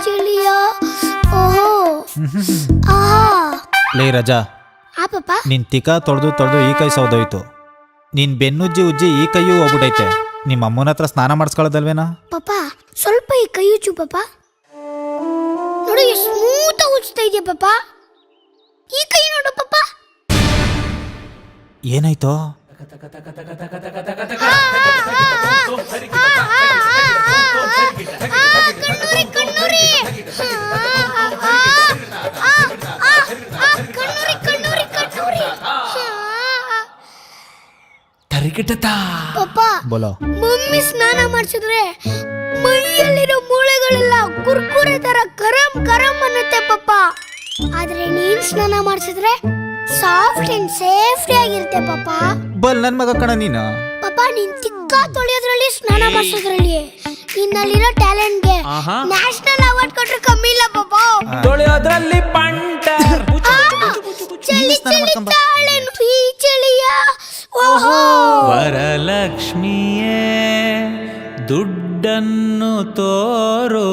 ಚಳಿಯ ಓಹೋ ಆಹಾ ಲೇ ರಜಾ, ಆ ಪಾಪ ನಿನ್ ತಿಕ್ಕ ತೊಳೆದು ಈ ಕೈ ಸೌದೋಯ್ತು. ನಿನ್ ಬೆನ್ನುಜ್ಜಿ ಉಜ್ಜಿ ಈ ಕೈಯೂ ಹೋಗ್ಬಿಟ್ಟೈತೆ. ನಿಮ್ಮ ಅಮ್ಮನ ಹತ್ರ ಸ್ನಾನ ಮಾಡಿಸ್ಕೊಳ್ಳೋದಲ್ವೇನಾ? ಪಾಪ ಸ್ವಲ್ಪ ಈ ಕೈ ಉಚ್ಚು ಪಾಪ. ನೋಡು ಎಷ್ಟು ಸ್ಮೂತ್ ಆಗಿ ಉಜ್ತಾ ಇದೆಯಾ ಪಾಪ. ಈ ಕೈ ನೋಡು ಪಾಪ. ಏನಾಯ್ತು? ಕಣ್ಣೂರಿ ಪಾಪ ಬೋಲೋ. ಮಮ್ಮಿ ಸ್ನಾನ ಮಾಡಿಸಿದ್ರೆ ಮೈಯಲ್ಲಿರೋ ಮೂಳೆಗಳೆಲ್ಲ ಕುರ್ಕುರೆ ತರ ಗರಂ ಗರಂ ಅನ್ನುತ್ತೆ ಪಾಪ. ಆದ್ರೆ ನೀನ್ ಸ್ನಾನ ಮಾಡಿಸಿದ್ರೆ ಸಾಫ್ಟ್ ಅಂಡ್ ಸೇಫ್ಟಿ ಆಗಿರುತ್ತೆ ಪಾಪ. ಬಲ್ ನನ್ ಮಗ ಕಣ ನೀನು. ಪಾಪ ನೀನ್ ತಿಕ್ಕ ತೊಳೆಯೋದ್ರಲ್ಲಿ ಸ್ನಾನ ಮಾಡಿಸೋದ್ರಲ್ಲಿ ನಿನ್ನಲ್ಲಿರೋ ಟ್ಯಾಲೆಂಟ್ಗೆ ನ್ಯಾಷನಲ್ ಅವಾರ್ಡ್ ಕೊಟ್ರೆ ಕಮ್ಮಿ ಇಲ್ಲ ಪಾಪ. ತೊಳೆಯೋದ್ರಲ್ಲಿ ಪಂಟರ್. ಚಳಿ ಚಳಿ ತಾಳೆನು ಈ ಚಳಿಯ ಓಹೋ. ವರಲಕ್ಷ್ಮಿಯೇ ದುಡ್ಡನ್ನು ತೋರು,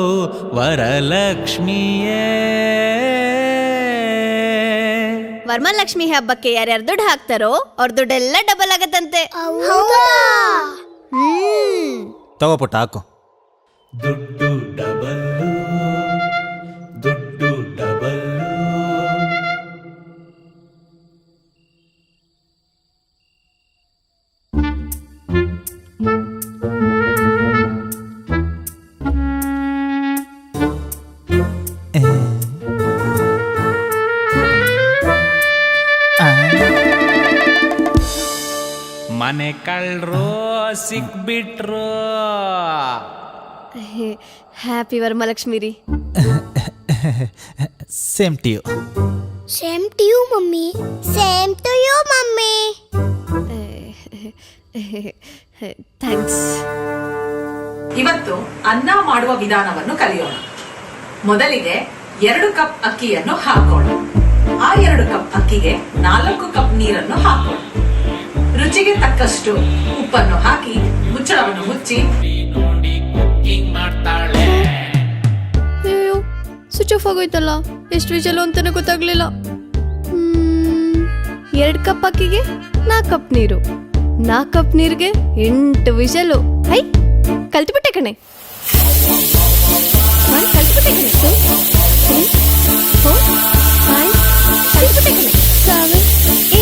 ವರಲಕ್ಷ್ಮಿಯೇ. ವರಮಹಾಲಕ್ಷ್ಮಿ ಹಬ್ಬಕ್ಕೆ ಯಾರ್ಯಾರು ದುಡ್ಡು ಹಾಕ್ತಾರೋ ಅವ್ರ ದುಡ್ಡೆಲ್ಲ ಡಬಲ್ ಆಗತ್ತಂತೆ. ತಗೋ ಪುಟ್ಟ ಹಾಕು. ದುಡ್ಡು ಡಬಲ್ಲು, ದುಡ್ಡು ಡಬಲ್ಲು. ಮನೆ ಕಳ್ರು ಸಿಕ್ಬಿಟ್ರು. ಹ್ಯಾಪಿ ವರಮಹಾಲಕ್ಷ್ಮಿ ರೀ. Same to you. Same to you mummy. Same to you mummy. Thanks. ಇವತ್ತು ಅನ್ನ ಮಾಡುವ ವಿಧಾನವನ್ನು ಕಲಿಯೋಣ. ಮೊದಲಿಗೆ 2 ಕಪ್ ಅಕ್ಕಿಯನ್ನು ಹಾಕೋಣ. ಆ 2 ಕಪ್ ಅಕ್ಕಿಗೆ 4 ಕಪ್ ನೀರನ್ನು ಹಾಕೋಣ. ರುಚಿಗೆ ತಕ್ಕಷ್ಟು ಉಪ್ಪನ್ನು ಹಾಕಿ ಮುಚ್ಚಳವನ್ನು ಮುಚ್ಚಿ. ಅಯ್ಯೋ ಸ್ವಿಚ್ ಆಫ್ ಆಗೋಯ್ತಲ್ಲ. ಎಷ್ಟು ವಿಷಲು ಅಂತಾನೆ ಗೊತ್ತಾಗ್ಲಿಲ್ಲ. 2 ಕಪ್ ಅಕ್ಕಿಗೆ 4 ಕಪ್ ನೀರು, 4 ಕಪ್ ನೀರಿಗೆ 8 ವಿಷಲು. ಹೈ ಕಲ್ತ್ಬಿಟ್ಟೆ ಕಣೆ. ಕಲ್ತ್ಬಿಟ್ಟೆ ಕಣೆ. 3, 4, 5 ಕಲ್ತ್ಬಿಟ್ಟೆ ಕಣೆ. 7,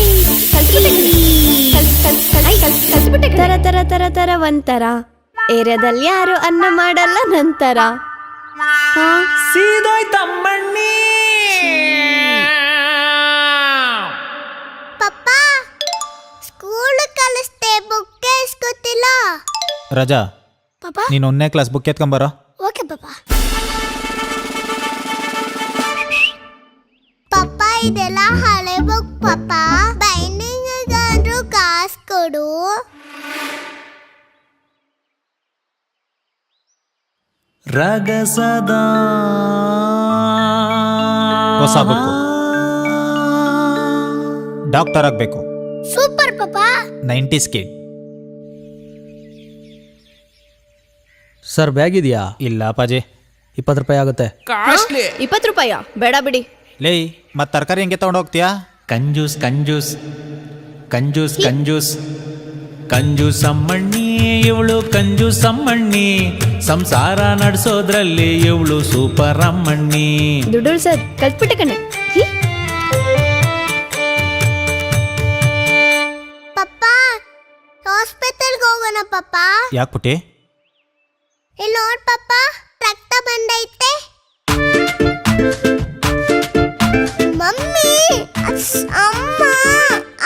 8 ಕಲ್ತ್ಬಿಟ್ಟೆ ಕಣೆ. ತರ ತರ ತರ ತರ ಒಂತರ. ಏರಿಯಾದಲ್ಲಿ ಯಾರು ಅನ್ನ ಮಾಡಲ್ಲ ನಂತರ. ಸೀದೋಯ್ತಮ್ಮಣ್ಣಿ. ಪಪ್ಪ ಸ್ಕೂಲ್ ಕಲಿಸ್ತೆ ಬುಕ್ ಇಸ್ಕೊತಿಲ್ಲ. ರಜಾ, ಪಾಪ ನೀನು 1ನೇ ಕ್ಲಾಸ್ ಬುಕ್ ಎತ್ಕೊಂಬರೋ. ಓಕೆ ಪಾಪ. ಪಪ್ಪ ಇದೆಲ್ಲ ಹಳೆ ಬುಕ್ ಪಾಪ. ಬೈಂಡಿಂಗ್ ಗಾಂಡ್ರು ಕಾಸು ಕೊಡು. ರಗಸದ ಹೊಸ ಬುಕ್. ಡಾಕ್ಟರ್ ಆಗ್ಬೇಕು. ಸೂಪರ್ ಪಾಪ. 90s kid. ಸರ್ ಬ್ಯಾಗ್ ಇದೆಯಾ? ಇಲ್ಲ ಅಪ್ಪಾಜಿ. 20 ರೂಪಾಯಿ ಆಗುತ್ತೆ. 20 ರೂಪಾಯ ಬೇಡ ಬಿಡಿ. ಲೇ ಮತ್ ತರಕಾರಿ ಹೆಂಗೆ ತಗೊಂಡು ಹೋಗ್ತೀಯಾ? ಕಂಜೂಸ್ ಕಂಜೂಸ್ ಕಂಜೂಸ್ ಕಂಜೂಸ್ ಕಂಜೂಸ್ ಅಮ್ಮಣ್ಣಿ ಇವಳು, ಕಂಜೂಸ್ ಅಮ್ಮಣ್ಣಿ. ಸಂಸಾರ ನಡೆಸೋದ್ರಲ್ಲಿ ಇವಳು ಸೂಪರ್ ಅಮ್ಮಣ್ಣಿ. ದುಡ್ಡು ಸರ್ ಕಲ್ತ್ಬಿಟ್ಟೆ ಕಣೆ. ಪಪ್ಪ ಹಾಸ್ಪಿಟಲ್ಗೆ ಹೋಗೋಣ ಪಪ್ಪ. ಯಾಕೆ ಪುಟ್ಟಿ? ಇಲ್ಲಿ ನೋಡ್ ಪಪ್ಪ, ರಕ್ತ ಬಂದೈತೆ. ಮಮ್ಮಿ ಅಮ್ಮ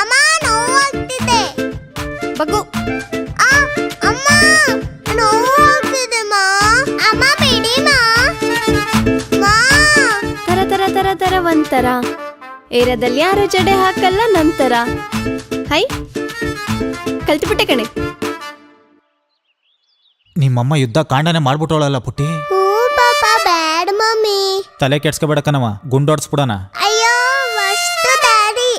ಅಮ್ಮ ನೋವಾಗ್ತಿದೆ. ಬಗ್ಗು. ಅಮ್ಮ ನೋವಾಗ್ತಿದೆ ಮಾ. ಅಮ್ಮ ಬಿಡಿ ಮಾ. ತರ ತರ ತರ ತರ ಒಂತರ. ಏರಿಯಾದಲ್ಲಿ ಯಾರು ಜಡೆ ಹಾಕಲ್ಲ ನಂತರ. ಹೈ ಕಲ್ತ್ಬಿಟ್ಟೆ ಕಣೆ. ನಿಮ್ಮಮ್ಮ ಯುದ್ಧ ಕಾಂಡನೆ ಮಾಡ್ಬಿಟ್ಟೋಳಲ್ಲ ಪುಟ್ಟಿ. ಹೂ ಪಾಪ ಬ್ಯಾಡ್ ಮಮ್ಮಿ. ತಲೆ ಕೆಡ್ಸ್ಕೊಬೇಡ ಕಣವ, ಗುಂಡೋಡ್ಸ್ಬಿಡೋಣ. ಅಯ್ಯೋ ಅಷ್ಟು ಡ್ಯಾಡಿ.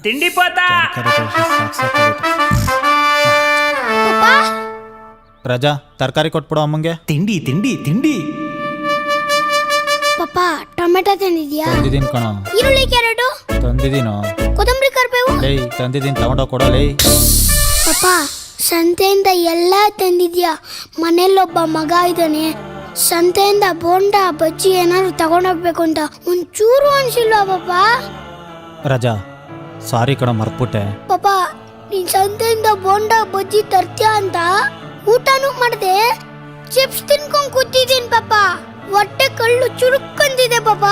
ತಿಂಡಿ ಪೋತ. ರಜಾ ತರಕಾರಿ ಕೊಟ್ಬಿಡು ಅಮ್ಮಂಗೆ. ತಿಂಡಿ ತಿಂಡಿ ತಿಂಡಿ. ಪಪ್ಪ ಟೊಮೆಟೊ ತಂದಿದ್ಯಾ? ತಂದಿದ್ದೀನಿ ಕಣ. ಈರುಳ್ಳಿ ಕ್ಯಾರೆಟು ತಂದಿದ್ದೀನೋ. ಕೊತ್ತಂಬರಿ ಕರಿಬೇವು. ಲೇ ತಂದಿದ್ದೀನಿ ತಗೊಂಡೋಗಿ ಕೊಡೋಲೇ. ಪಪ್ಪ ಸಂತೆಯಿಂದ ಎಲ್ಲ ತಂದಿದ್ಯಾ? ಮನೇಲೊಬ್ಬ ಮಗ ಇದ್ದಾನೆ, ಸಂತೆಯಿಂದ ಬೋಂಡ ಬಜ್ಜಿ ಏನಾದ್ರು ತಗೊಂಡೋಗ್ಬೇಕು ಅಂತ ಒಂಚೂರು ಅನ್ಸಿಲ್ವಾ ಪಪ್ಪ? ರಜಾ ಸಾರಿ ಕಣ ಮರ್ತ್ಬಿಟ್ಟೆ. ಪಪ್ಪ ನೀನ್ ಸಂತೆಯಿಂದ ಬೋಂಡ ಬಜ್ಜಿ ತರ್ತೀಯ ಅಂತ ಊಟನೂ ಮಾಡ್ದೆ, ಚಿಪ್ಸ್ ತಿನ್ಕೊಂಡ್ ಕೂತಿದ್ದೀನಿ ಪಪ್ಪ. ಹೊಟ್ಟೆ ಕಳ್ಳು ಚುರುಕ್ಕಂದಿದೆ ಪಪ್ಪ.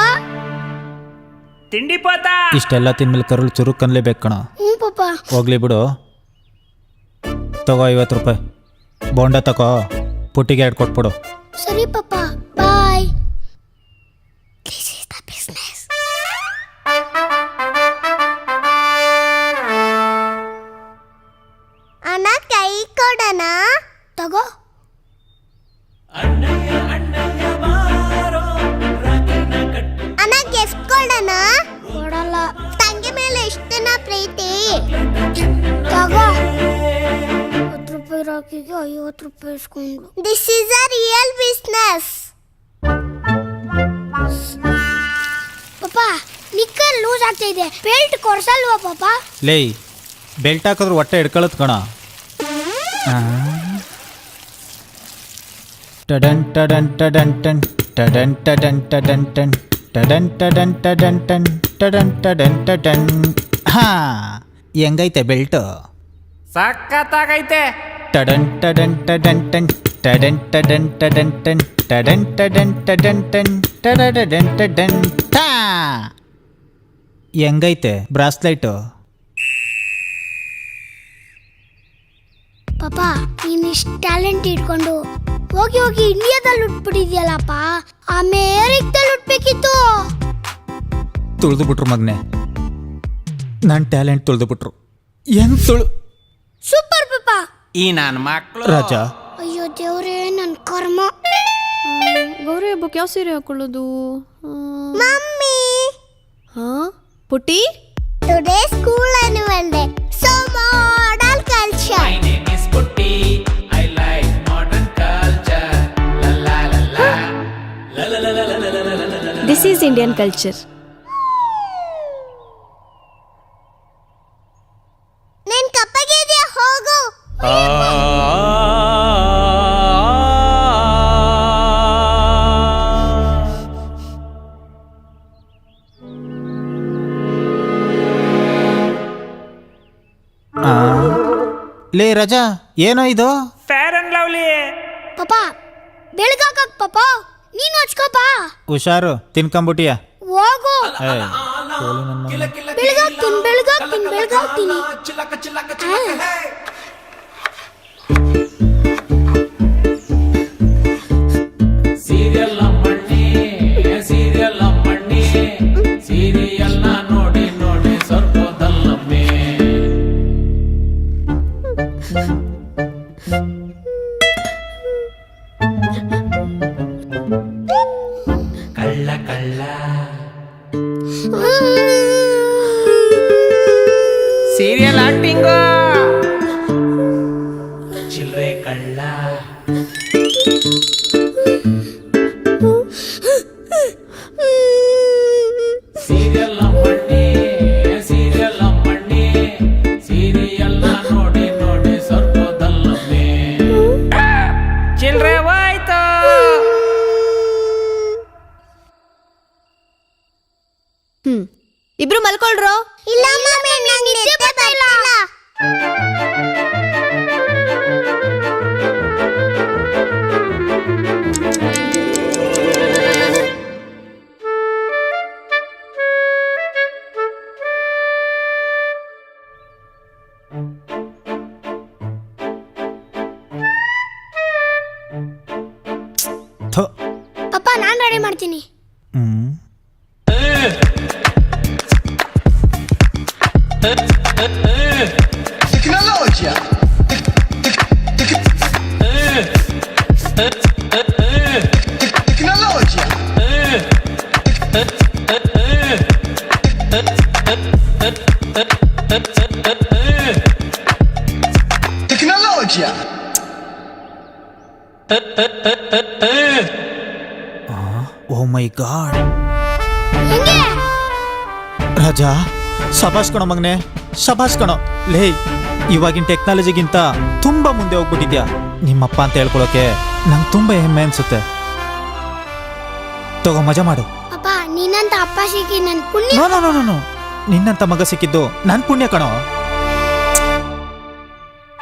ತಿಂಡಿ ಪೋತ. ಇಷ್ಟೆಲ್ಲ ತಿನ್ಮೇಲೆ ಕರುಳು ಚುರುಕ್ ಅನ್ಲೇಬೇಕು ಕಣ. ಹ್ಞೂ ಪಪ್ಪ. ಹೋಗ್ಲಿ ಬಿಡು. ತಗೋ 50 ರೂಪಾಯಿ ಬೋಂಡ ತಗೋ, ಪುಟ್ಟಿಗೆ 2 ಕೊಟ್ಬಿಡು. ಸರಿ ಪಪ್ಪ, bye. This is the business. ಅಣ್ಣ ಕೈ ಕೊಡೋಣ. ತಗೋ. ಅಣ್ಣ ಗಿಫ್ಟ್ ಕೊಡೋಣ. ಕೊಡಲ್ಲ. ತಂಗಿ ಮೇಲೆ ಇಷ್ಟನ ಪ್ರೀತಿ. ತಗೋ. 10 ರೂಪಾಯಿ ರಾಕಿಗೆ 50 ರೂಪಾಯಿ ಇಸ್ಕೊಂಡು. This is a real business. ಪಪ್ಪ ನಿಕ್ಕರ್ ಲೂಸ್ ಆಗ್ತಾ ಇದೆ, ಬೆಲ್ಟ್ ಕೊಡ್ಸಲ್ವಾ ಪಪ್ಪ? ಲೇ ಬೆಲ್ಟ್ ಹಾಕಿದ್ರೆ ಹೊಟ್ಟೆ ಹಿಡ್ಕೊಳತ್ ಕಣ. ಟಡನ್ ಟಡನ್ ಟಡನ್ ಟನ್ ಟಡನ್ ಟಡನ್ ಟಡನ್ ಟನ್ ಟಡನ್ ಟಡನ್ ಟಡನ್ ಟನ್ ಟಡನ್ ಟಡನ್ ಟಡನ್. ಹಾ ಹೆಂಗೈತೆ ಬೆಲ್ಟು? ಸಖತ್ತಾಗೈತೆ. ಟಡನ್ ಟಡನ್ ಟಡನ್ ಟನ್ ಟಡನ್ ಟಡನ್ ಟಡನ್ ಟನ್ ಟಡನ್ ಟಡನ್ ಟಡನ್ ಟನ್ ಟಡನ್ ಟಡನ್ ಟಾ. ಹೆಂಗೈತೆ ಬ್ರಾಸ್ಲೈಟು? ಪಾಪ ನೀನ್ ಇಷ್ಟು ಟ್ಯಾಲೆಂಟ್ ಇಟ್ಕೊಂಡು ಹೋಗಿ ಹೋಗಿ ಇಂಡಿಯಾದಲ್ಲಿ ಉಟ್ಬಿಟ್ಟಿದ್ಯಲ್ಲಪ್ಪ, ಅಮೇರಿಕದಲ್ಲಿ ಉಟ್ಬೇಕಿತ್ತು. ತುಳಿದು ಬಿಟ್ರು ಮಗನೆ, ನನ್ನ ಟ್ಯಾಲೆಂಟ್ ತುಳಿದು ಬಿಟ್ರು. ಹೆಂಗ್ ಸೂಪರ್ ಪಾಪ. ಈ ನನ್ನ ಮಕ್ಕಳು. ರಾಜಾ ಅಯ್ಯೋ ದೇವ್ರೇ, ನನ್ನ ಕರ್ಮ. ಗೌರಿ ಹಬ್ಬಕ್ಕೆ ಯಾವ ಸೀರೆ ಹಾಕೊಳ್ಳೋದು? ಮಮ್ಮಿ, ಹಾ ಪುಟ್ಟಿ, today school annual day, so model culture. My name is Putti. I like modern culture. La la la la. La la la la la la la la la. This is Indian culture. ನೀನ್ ಕಪ್ಪಗಿದ್ಯಾ, ಹೋಗು. ಲೇ ರಜಾ ಏನೋ ಇದು? Fair and lovely. ಪಾಪ ಬೆಳಗಾಕಕ್ ಪಾಪ, ನೀನು ಹಚ್ಕೋಪ. ಹುಷಾರು ತಿನ್ಕೊಂಬಿಟ್ಟಿಯ. ಹೋಗು. ಬೆಳಗಾಗ್ತೀನಿ ಬೆಳಗಾಗ್ತೀನಿ ಬೆಳಗಾಗ್ತೀನಿ. ಸೀರಿಯಲ್ ಅಮ್ಮಣ್ಣಿ, ಸೀರಿಯಲ್ ಅಮ್ಮಣ್ಣಿ, ಸೀರಿಯಲ್ ನೋಡಿ ನೋಡಿ ಸ್ವರ್ಗದಲ್ಲಮ್ಮೆ. ಕಳ್ಳ ಕಳ್ಳ ಸೀರಿಯಲ್ ಆಕ್ಟಿಂಗು. ಚಿಲ್ರೆ ಕಳ್ಳ. ಸೀರಿಯಲ್ ಅಮ್ಮಣ್ಣಿ, ಸೀರಿಯಲ್ ಅಮ್ಮಣ್ಣಿ, ಸೀರಿಯಲ್ ನೋಡಿ ನೋಡಿ ಸ್ವರ್ಗದಲ್ಲಮ್ಮೆ. ಚಿಲ್ರೆ ಹೋಯ್ತು. ಇಬ್ರು ಮಲ್ಕೊಳ್ರೋ. ಇಲ್ಲ ಮಮ್ಮಿ, ನಂಗೆ ನಿದ್ದೆ ಬರ್ತಿಲ್ಲ. ಥು. ಪಾಪ ನಾನ್ ರೆಡಿ ಮಾಡ್ತೀನಿ. ಹ್ಮ್ Tecnologia. Tecnologia. Tecnologia. ಓ ಮೈ ಗಾಡ್ ಹೆಂಗೆ ರಾಜ, ಶಬಾಷ್ ಕಣೋ ಮಗನೆ, ಶಬಾಷ್ ಕಣೋ. ಲೇ, ಇವಾಗಿನ ಟೆಕ್ನಾಲಜಿಗಿಂತ ತುಂಬಾ ಮುಂದೆ ಹೋಗ್ಬಿಟ್ಟಿದ್ಯಾ. ನಿಮ್ಮಪ್ಪ ಅಂತ ಹೇಳ್ಕೊಳಕ್ಕೆ ನಂಗೆ ತುಂಬಾ ಹೆಮ್ಮೆ ಅನ್ಸುತ್ತೆ. ತಗೋ, ಮಜಾ ಮಾಡು. ಪಾಪ ನೀನಂತ ಅಪ್ಪ ಸಿಕ್ಕಿ ನನ್ ಪುಣ್ಯ. ನೋ ನೋ ನೋ ನೋ, ನಿನ್ನಂತ ಮಗ ಸಿಕ್ಕಿದ್ದು ನನ್ ಪುಣ್ಯ ಕಣೋ.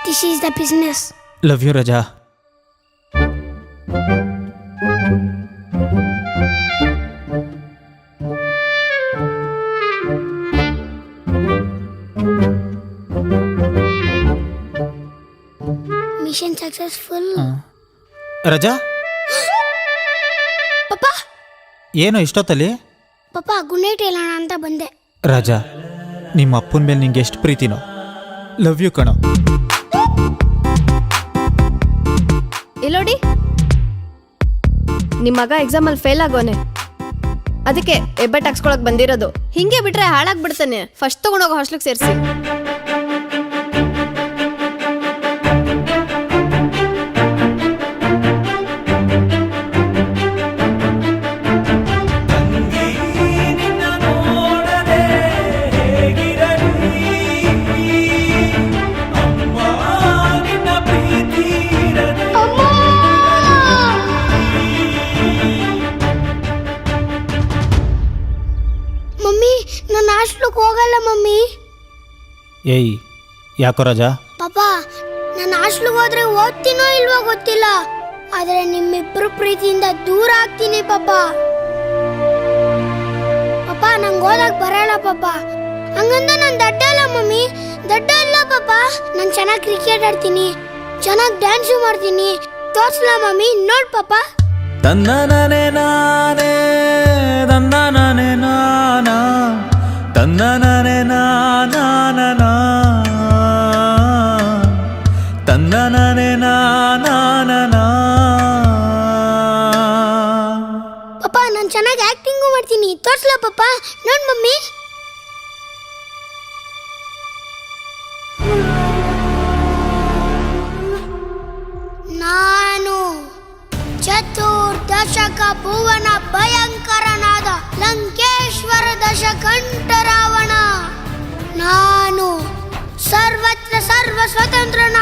This is the business. Love you Raja. Mission successful. Raja, ಪಾಪ ಏನು ಇಷ್ಟೊತ್ತಲ್ಲಿ? ಪಾಪ ಗುಡ್ ನೈಟ್ ಹೇಳೋಣ ಅಂತ ಬಂದೆ. ರಾಜಾ, ನಿಮ್ಮ ಅಪ್ಪನ ಮೇಲೆ ನಿಂಗೆ ಎಷ್ಟು ಪ್ರೀತಿನೋ. ಲವ್ ಯು ಕಣೋ. ಇಲ್ಲೋಡಿ, ನಿಮ್ಮ ಮಗ ಎಕ್ಸಾಮಲ್ಲಿ ಫೇಲ್ ಆಗೋನೆ, ಅದಕ್ಕೆ ಹೆಬ್ಬೆಟ್ ಹಾಕ್ಸ್ಕೊಳಕ್ ಬಂದಿರೋದು. ಹಿಂಗೆ ಬಿಟ್ರೆ ಹಾಳಾಗ್ಬಿಡ್ತಾನೆ. ಫಸ್ಟ್ ತಗೊಂಡೋಗೋ ಹಾಸ್ಟ್ಲಿಗೆ ಸೇರಿಸಿ. ಮಮ್ಮಿ ನಾನು ಹಾಸ್ಟ್ಲಿಗೆ ಹೋಗಲ್ಲ ಮಮ್ಮಿ. ಏಯ್, ಯಾಕೋ ರಾಜಾ? ಪಾಪ ನಾನು ಹಾಸ್ಟ್ಲಿಗೆ ಹೋದ್ರೆ ಓದ್ತೀನೋ ಇಲ್ವೋ ಗೊತ್ತಿಲ್ಲ, ಆದ್ರೆ ನಿಮ್ಮಿಬ್ಬರು ಪ್ರೀತಿಯಿಂದ ದೂರ ಆಗ್ತೀನಿ ಪಾಪ. ಪಾಪ ನಂಗೆ ಓದಕ್ ಬರಲ್ಲ ಪಾಪ. ಹಂಗಂದ ನಾನು ದಡ್ಡ ಅಲ್ಲ ಮಮ್ಮಿ, ದಡ್ಡ ಅಲ್ಲ ಪಾಪ. ನಾನು ಚೆನ್ನಾಗಿ ಕ್ರಿಕೆಟ್ ಆಡ್ತೀನಿ, ಚೆನ್ನಾಗಿ ಡ್ಯಾನ್ಸು ಮಾಡ್ತೀನಿ. ತೋರ್ಸ್ಲಾ ಮಮ್ಮಿ? ನೋಡ್ ಪಾಪ. ತನ್ನನೇ ನಾನೇ, ತನ್ನನೇ ನಾನಾ, ತನ್ನನೇ ನಾನಾ, ತನ್ನನೇ ನಾನಾ. ಪಾಪ ನಾನು ಚೆನ್ನಾಗಿ ಆಕ್ಟಿಂಗು ಮಾಡ್ತೀನಿ. ತೋರ್ಸ್ಲಾ ಪಾಪ? ನೋಡ್ ಮಮ್ಮಿ. ನಾನು ಚತುರ್ದಶಕ ಭುವನ ಭಯಂಕರನಾದ ಲಂಕೇಶ್ವರ ದಶಕಂಠ ರಾವಣ. ನಾನು ಸರ್ವತ್ರ ಸರ್ವ ಸ್ವತಂತ್ರನ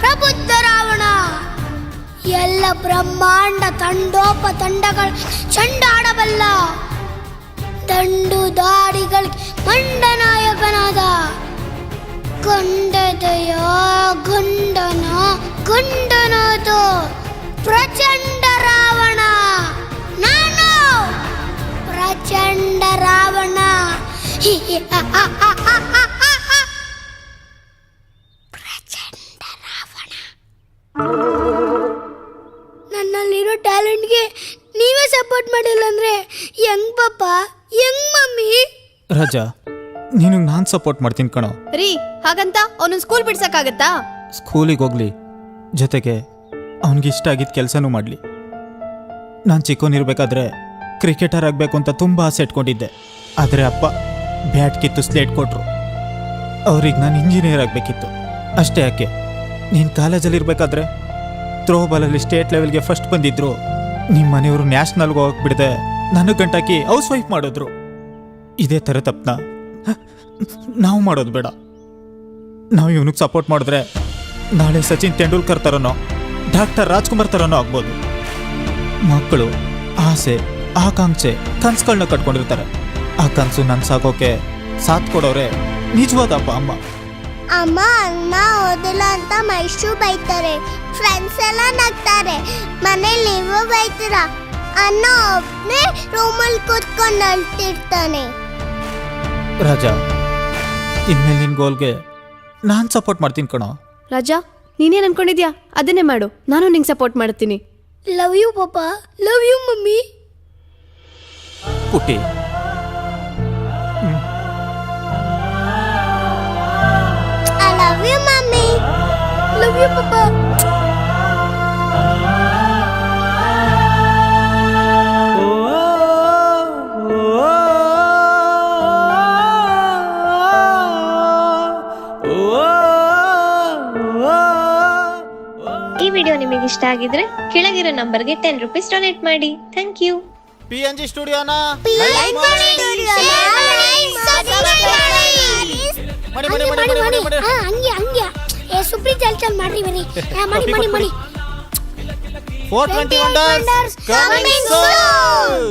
ಪ್ರಬುದ್ಧ ರಾವಣ. ಎಲ್ಲ ಬ್ರಹ್ಮಾಂಡ ತಂಡೋಪತಂಡಗಳ ಚಂಡಾಡಬಲ್ಲ ದಂಡು ದಾಡಿಗಳ ಮಂಡನಾಯಕನಾದ ಗಂಡದಯ ಗಂಡನ ಗಂಡನಾದ ಪ್ರಚಂಡ ರಾವಣ. ನಾನು ಪ್ರಚಂಡ ರಾವಣ. ಪ್ರಚಂಡ ರಾವಣ. ನನ್ನಲ್ಲಿರೋ ಟ್ಯಾಲೆಂಟ್ಗೆ ನೀವೇ ಸಪೋರ್ಟ್ ಮಾಡಿಲ್ಲ ಅಂದ್ರೆ ಹೆಂಗ್ ಪಾಪ, ಹೆಂಗ್ ಮಮ್ಮಿ? ರಾಜಾ, ನಿನಗೆ ನಾನು ಸಪೋರ್ಟ್ ಮಾಡ್ತೀನಿ ಕಣೋ. ರೀ, ಹಾಗಂತ ಅವನನ್ನ ಸ್ಕೂಲ್ ಬಿಡ್ಸಕ್ಕಾಗತ್ತಾ? ಸ್ಕೂಲಿಗೆ ಹೋಗ್ಲಿ, ಜೊತೆಗೆ ಅವನಿಗೆ ಇಷ್ಟ ಆಗಿದ್ದ ಕೆಲಸನೂ ಮಾಡಲಿ. ನಾನು ಚಿಕ್ಕವನಿರ್ಬೇಕಾದ್ರೆ ಕ್ರಿಕೆಟರ್ ಆಗಬೇಕು ಅಂತ ತುಂಬ ಆಸೆ ಇಟ್ಕೊಂಡಿದ್ದೆ. ಆದರೆ ಅಪ್ಪ ಬ್ಯಾಟ್ ಕಿತ್ತು ಸ್ಲೇಟ್ ಕೊಟ್ಟರು. ಅವ್ರಿಗೆ ನಾನು ಇಂಜಿನಿಯರ್ ಆಗಬೇಕಿತ್ತು. ಅಷ್ಟೇ ಯಾಕೆ, ನೀನು ಕಾಲೇಜಲ್ಲಿರ್ಬೇಕಾದ್ರೆ ಥ್ರೋಬಾಲಲ್ಲಿ ಸ್ಟೇಟ್ ಲೆವೆಲ್ಗೆ ಫಸ್ಟ್ ಬಂದಿದ್ರು. ನಿಮ್ಮ ಮನೆಯವರು ನ್ಯಾಷನಲ್ಗೆ ಹೋಗಕ್ಕೆ ಬಿಡದೆ ನನಗೆ ಗಂಟಾಕಿ ಹೌಸ್ ವೈಫ್ ಮಾಡಿದ್ರು. ಇದೇ ಥರ ತಪ್ಪನ ನಾವು ಮಾಡೋದು ಬೇಡ. ನಾವು ಇವನಿಗೆ ಸಪೋರ್ಟ್ ಮಾಡಿದ್ರೆ ನಾಳೆ ಸಚಿನ್ ತೆಂಡೂಲ್ಕರ್ ಥರನೋ ಡಾಕ್ಟರ್ ರಾಜ್ಕುಮಾರ್ ಥರನೋ ಆಗ್ಬೋದು. ಮಕ್ಕಳು ಆಸೆ, ಆಕಾಂಕ್ಷೆ, ಕನ್ಸುಗಳನ್ನ ಕಟ್ಕೊಂಡಿರ್ತಾರೆ. ಆ ಕನಸು ನನ್ಸಾಗೋಕೆ ಸಾಥ್ ಕೊಡೋರೆ ನಿಜವಾದ ಅಪ್ಪ ಅಮ್ಮ. ಅಮ್ಮ ಅಣ್ಣ ಓದಿಲ್ಲ ಅಂತ ಮೈಸೂ ಬೈತಾರೆ, ಫ್ರೆಂಡ್ಸ್ ಎಲ್ಲ ನಗ್ತಾರೆ, ಮನೇಲಿ ನೀವು ಬೈತೀರ. ಅಣ್ಣ ಒಬ್ಬನೇ ರೂಮಲ್ಲಿ ಕೂತ್ಕೊಂಡು ಅಳ್ತಿರ್ತಾನೆ. ರಾಜಾ, ಇನ್ಮೇಲೆ ನಿನ್ನ ಗೋಲ್ಗೆ ನಾನು ಸಪೋರ್ಟ್ ಮಾಡ್ತೀನಿ ಕಣೋ. ರಾಜಾ, ನೀನೇನು ಅನ್ಕೊಂಡಿದ್ಯಾ ಅದನ್ನೇ ಮಾಡು. ನಾನು ನಿಂಗೆ ಸಪೋರ್ಟ್ ಮಾಡ್ತೀನಿ. ಲವ್ ಯು ಪಾಪ, ಲವ್ ಯು ಮಮ್ಮಿ. ಪುಟ್ಟಿ, I love you mummy. Love you ಪಾಪ. ಈ ವಿಡಿಯೋ ನಿಮಗೆ ಇಷ್ಟ ಆಗಿದ್ರೆ ಕೆಳಗಿರೋ ನಂಬರ್ಗೆ 10 ರೂಪೀಸ್ ಡೊನೇಟ್ ಮಾಡಿ. Thank you. PNG ಸ್ಟುಡಿಯೋನ ಹಂಗೆ ಏ ಸುಪ್ರೀಂ ಚಲ್ ಮಾಡ್ರಿ ಬನ್ನಿ ಮಾಡಿ 420 ವಂಡರ್ಸ್ ಕಮಿಂಗ್ ಸೂನ್.